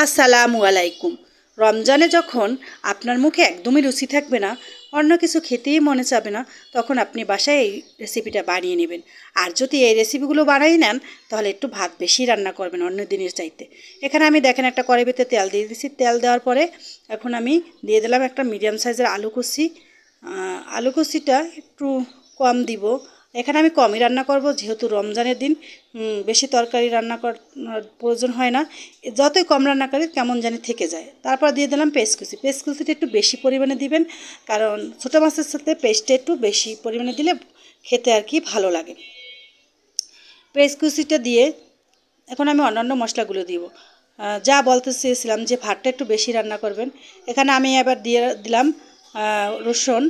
আসসালামু আলাইকুম। রমজানে যখন আপনার মুখে একদমই রুচি থাকবে না, অন্য কিছু খেতেই মনে চাবে না, তখন আপনি বাসায় এই রেসিপিটা বানিয়ে নেবেন। আর যদি এই রেসিপিগুলো বানিয়ে নেন, তাহলে একটু ভাত বেশি রান্না করবেন অন্য দিনের চাইতে। এখানে আমি দেখেন একটা কড়াইতে তেল দিয়ে দিয়েছি। তেল দেওয়ার পরে এখন আমি দিয়ে দিলাম একটা মিডিয়াম সাইজের আলু কুচি। আলু কুচিটা একটু কম দিব। এখানে আমি কমই রান্না করব, যেহেতু রমজানের দিন বেশি তরকারি রান্না করার প্রয়োজন হয় না। যতই কম রান্না করি কেমন জানি থেকে যায়। তারপর দিয়ে দিলাম পেস্ট কুচি। পেস্ট কুচিটা একটু বেশি পরিমাণে দিবেন, কারণ ছোটো মাছের সাথে পেস্টটা একটু বেশি পরিমাণে দিলে খেতে আর কি ভালো লাগে। পেস্ট কুচিটা দিয়ে এখন আমি অন্যান্য মশলাগুলো দিব। যা বলতে চেয়েছিলাম যে ভাতটা একটু বেশি রান্না করবেন, এখানে আমি এবার দিয়ে দিলাম রসুন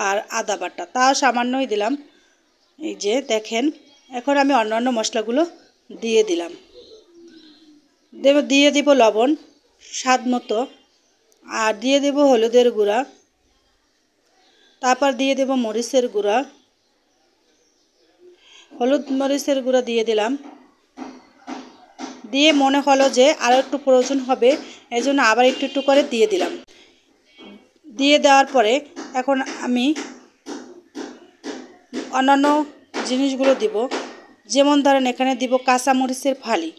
আর আদা বাটা, তাও সামান্যই দিলাম। এই যে দেখেন, এখন আমি অন্যান্য মশলাগুলো দিয়ে দিলাম। দিয়ে দিব লবণ স্বাদ মতো, আর দিয়ে দেব হলুদের গুঁড়া, তারপর দিয়ে দেব মরিচের গুঁড়া। হলুদ মরিচের গুঁড়া দিয়ে দিলাম। দিয়ে মনে হলো যে আরও একটু প্রয়োজন হবে, এই জন্য আবার একটু একটু করে দিয়ে দিলাম। দিয়ে দেওয়ার পরে এখন আমি অন্যান্য জিনিসগুলো দিব। যেমন ধরেন এখানে দিব কাঁচামরিচের ফালি,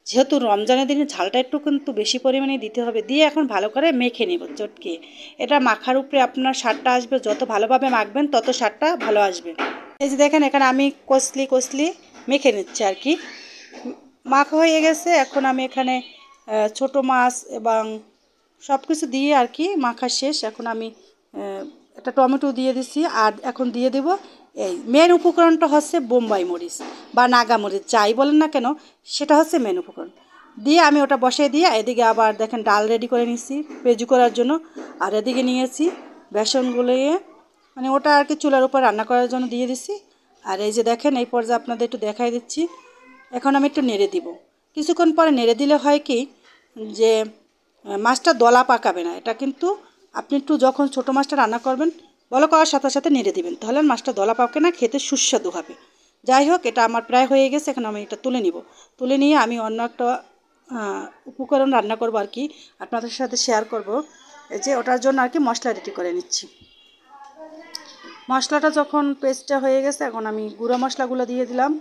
যেহেতু রমজানের দিনে ঝালটা একটু কিন্তু বেশি পরিমাণে দিতে হবে। দিয়ে এখন ভালো করে মেখে নেব চটকে। এটা মাখার উপরে আপনার স্বাদটা আসবে, যত ভালোভাবে মাখবেন তত স্বাদটা ভালো আসবে। এই যে দেখেন, এখানে আমি কষলি মেখে নিচ্ছি আর কি। মাখা হয়ে গেছে। এখন আমি এখানে ছোট মাছ এবং সব কিছু দিয়ে আর কি মাখা শেষ। এখন আমি একটা টমেটো দিয়ে দিছি, আর এখন দিয়ে দেব এই মেন উপকরণটা হচ্ছে বোম্বাই মরিচ বা নাগা মরিচ, যাই বলেন না কেন, সেটা হচ্ছে মেন উপকরণ। দিয়ে আমি ওটা বসিয়ে দিয়ে এদিকে আবার দেখেন ডাল রেডি করে নিচ্ছি পেঁয়াজু করার জন্য। আর এদিকে নিয়েছি বেসন গুলিয়ে, মানে ওটা আর কি চুলার উপর রান্না করার জন্য দিয়ে দিচ্ছি। আর এই যে দেখেন, এই পর্যায়ে আপনাদের একটু দেখাই দিচ্ছি। এখন আমি একটু নেড়ে দিব। কিছুক্ষণ পরে নেড়ে দিলে হয় কি যে মাছটা দলা পাকাবে না। এটা কিন্তু আপনি একটু যখন ছোটো মাছটা রান্না করবেন, বলা করার সাথে সাথে নেড়ে দিবেন, তাহলে মাছটা দলা পাকে না, খেতে সুস্বাদু হবে। যাই হোক, এটা আমার প্রায় হয়ে গেছে। এখন আমি এটা তুলে নিব। তুলে নিয়ে আমি অন্য একটা উপকরণ রান্না করব আর কি, আপনাদের সাথে শেয়ার করব। এই যে ওটার জন্য আর কি মশলা রেডি করে নিচ্ছি। মশলাটা যখন পেস্টটা হয়ে গেছে, এখন আমি গুঁড়ো মশলাগুলো দিয়ে দিলাম।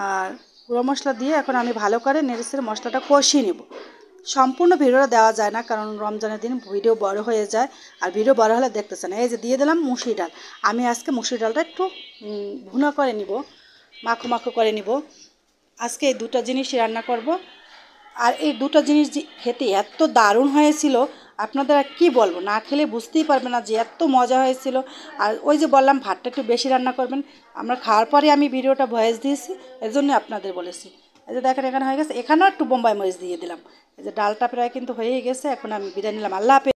আর গুঁড়ো মশলা দিয়ে এখন আমি ভালো করে নেড়েচেড়ে মশলাটা কষিয়ে নেব। সম্পূর্ণ ভিডিওটা দেওয়া যায় না, কারণ রমজানের দিন ভিডিও বড় হয়ে যায়, আর ভিডিও বড় হলে দেখতেছে না। এই যে দিয়ে দিলাম মুসুরি ডাল। আমি আজকে মুসুরি ডালটা একটু ভুনা করে নিব, মাখো মাখো করে নিব। আজকে এই দুটো জিনিসই রান্না করব। আর এই দুটো জিনিস খেতে এত দারুণ হয়েছিল, আপনাদের আর কী বলবো, না খেলে বুঝতেই পারবে না যে এত মজা হয়েছিল। আর ওই যে বললাম ভাতটা একটু বেশি রান্না করবেন, আমরা খাওয়ার পরে আমি ভিডিওটা ভয়েস দিয়েছি, এর জন্য আপনাদের বলেছি। এই যে দেখেন, এখানে হয়ে গেছে। এখানেও একটু বোম্বাই মরিচ দিয়ে দিলাম। এই যে ডালটা প্রায় কিন্তু হয়েই গেছে। এখন আমি বিদায় নিলাম। আল্লাহ হাফেজ।